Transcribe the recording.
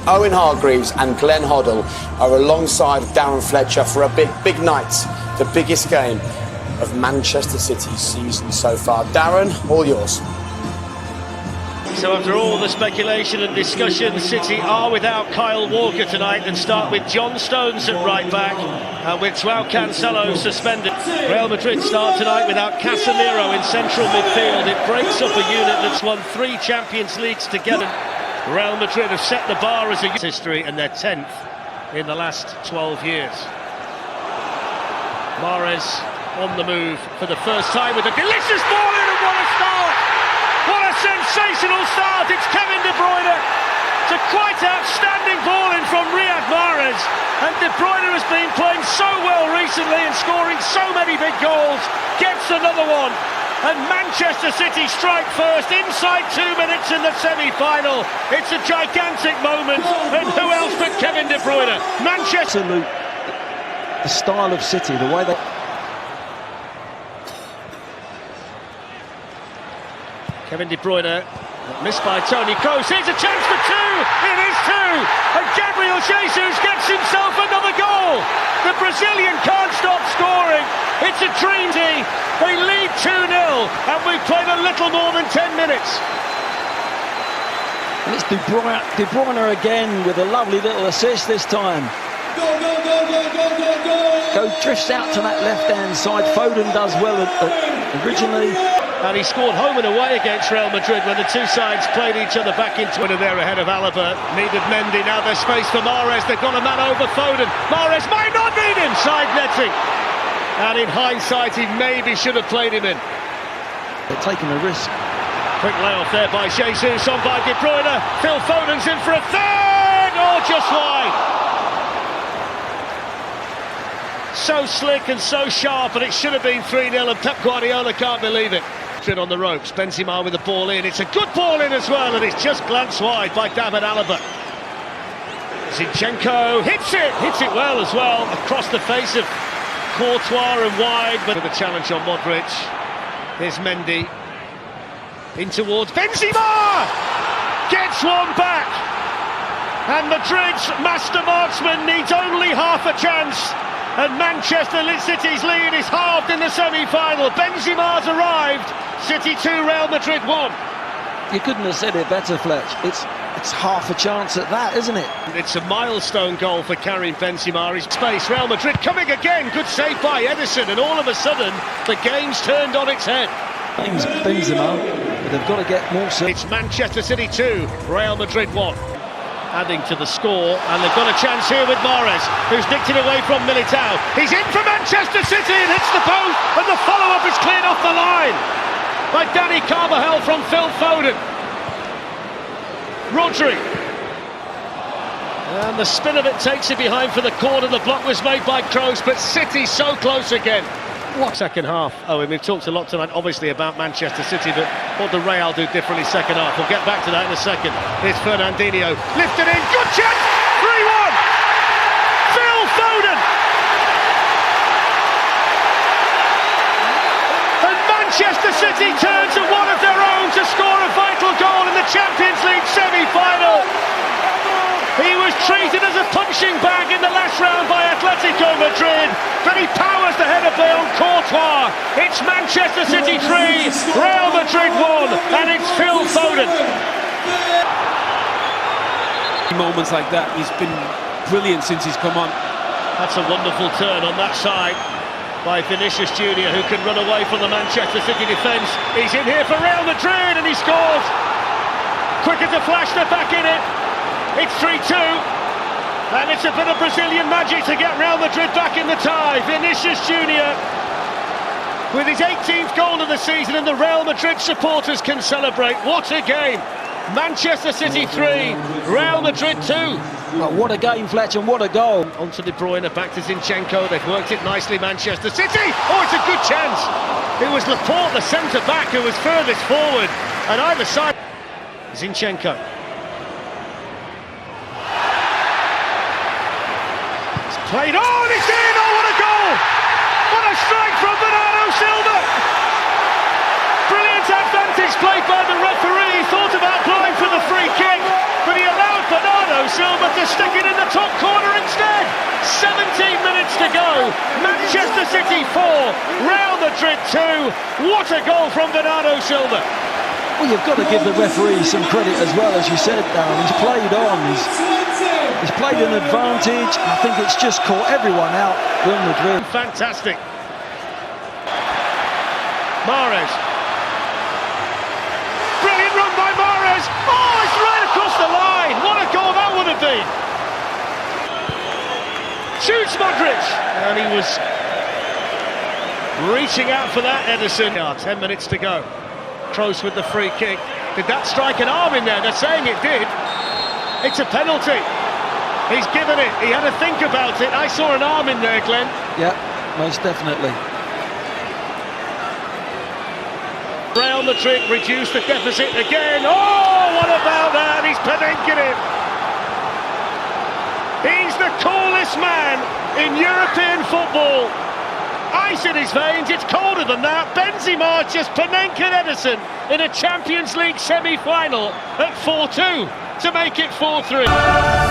Owen Hargreaves and Glenn Hoddle are alongside Darren Fletcher for a big night, the biggest game of Manchester City's season so far. Darren, all yours. So after all the speculation and discussion, City are without Kyle Walker tonight and start with John Stones at right back and with Joao Cancelo suspended. Real Madrid start tonight without Casemiro in central midfield. It breaks up a unit that's won 3 Champions Leagues together. Real Madrid have set the bar as a history and they're 10th in the last 12 years. Mahrez on the move for the first time with a delicious ball in, and what a start! What a sensational start! It's Kevin De Bruyne. It's a quite outstanding ball in from Riyad Mahrez, and De Bruyne has been playing so well recently and scoring so many big goals. Gets another one, and Manchester City strike first inside 2 minutes in the semi-final. It's a gigantic moment, and who else but Kevin De Bruyne? Manchester. The style of City, the way they... Kevin De Bruyne, missed by Toni Kroos. Here's a chance for 2. It is 2. And Gabriel Jesus gets himself another goal. The Brazilian can't stop scoring. It's a dream team. They lead 2-0, and we've played a little more than 10 minutes. And it's De Bruyne again with a lovely little assist this time. Go drifts out to that left-hand side. Foden does well originally. And he scored home and away against Real Madrid when the two sides played each other back into it. There ahead of Alaba. Needed Mendy. Now there's space for Mahrez. They've got a man over Foden. Mahrez might not need him. Side netting. And in hindsight, he maybe should have played him in. They're taking a risk. Quick layoff there by Jesus. On by De Bruyne. Phil Foden's in for a third. Oh, just wide. So slick and so sharp, and it should have been 3-0, and Pep Guardiola can't believe it. On the ropes, Benzema with the ball in. It's a good ball in as well, and it's just glanced wide by David Alaba. Zinchenko hits it well as well, across the face of Courtois and wide, but the challenge on Modric. Here's Mendy in towards Benzema, gets one back, and Madrid's master marksman needs only half a chance. And Manchester City's lead is halved in the semi-final. Benzema's arrived. City 2, Real Madrid 1. You couldn't have said it better, Fletch. It's half a chance at that, isn't it? It's a milestone goal for Karim Benzema. His space. Real Madrid coming again. Good save by Ederson. And all of a sudden, the game's turned on its head. Benzema, but they've got to get more... It's Manchester City 2, Real Madrid 1. Adding to the score, and they've got a chance here with Mahrez, who's nicked it away from Militao. He's in for Manchester City and hits the post, and the follow-up is cleared off the line by Danny Carvajal from Phil Foden. Rodrygo. And the spin of it takes it behind for the corner. The block was made by Kroos, but City so close again. What second half? Oh, and we've talked a lot tonight, obviously, about Manchester City, but what did Real do differently second half? We'll get back to that in a second. Here's Fernandinho, lifted in, good chance, 3-1! Phil Foden! And Manchester City turns to one of their own to score a vital goal in the Champions League semi-final. He was treated as a punching bag in the last round by Atletico Madrid, but he powers the header play on Courtois. It's Manchester City 3, Real Madrid 1, and it's Phil Foden. Moments like that, he's been brilliant since he's come on. That's a wonderful turn on that side by Vinicius Junior, who can run away from the Manchester City defence. He's in here for Real Madrid, and he scores. Quick as a flash, they're back in it. It's 3-2, and it's a bit of Brazilian magic to get Real Madrid back in the tie. Vinicius Junior with his 18th goal of the season, and the Real Madrid supporters can celebrate. What a game! Manchester City 3, Real Madrid 2. Oh, what a game, Fletch, and what a goal. On to De Bruyne, back to Zinchenko. They've worked it nicely, Manchester City. Oh, it's a good chance. It was Laporte, the centre-back, who was furthest forward, and either side. Zinchenko. Played on, it's in! Oh, what a goal! What a strike from Bernardo Silva! Brilliant advantage played by the referee. He thought about going for the free kick, but he allowed Bernardo Silva to stick it in the top corner instead. 17 minutes to go. Manchester City 4, Real Madrid 2. What a goal from Bernardo Silva. Well, you've got to give the referee some credit as well, as you said, Darren. He's played on, he's played an advantage. I think it's just caught everyone out. Real Madrid. Fantastic. Mahrez. Brilliant run by Mahrez. Oh, it's right across the line. What a goal that would have been. Shoots Modric. And he was reaching out for that, Ederson. 10 minutes to go. Kroos with the free kick. Did that strike an arm in there? They're saying it did. It's a penalty. He's given it. He had to think about it. I saw an arm in there, Glenn. Yeah, most definitely. Real Madrid reduced the deficit again. Oh, what about that? He's penenking it. He's the coolest man in European football. Ice in his veins, it's colder than that. Benzema just penenken Ederson in a Champions League semi-final at 4-2 to make it 4-3.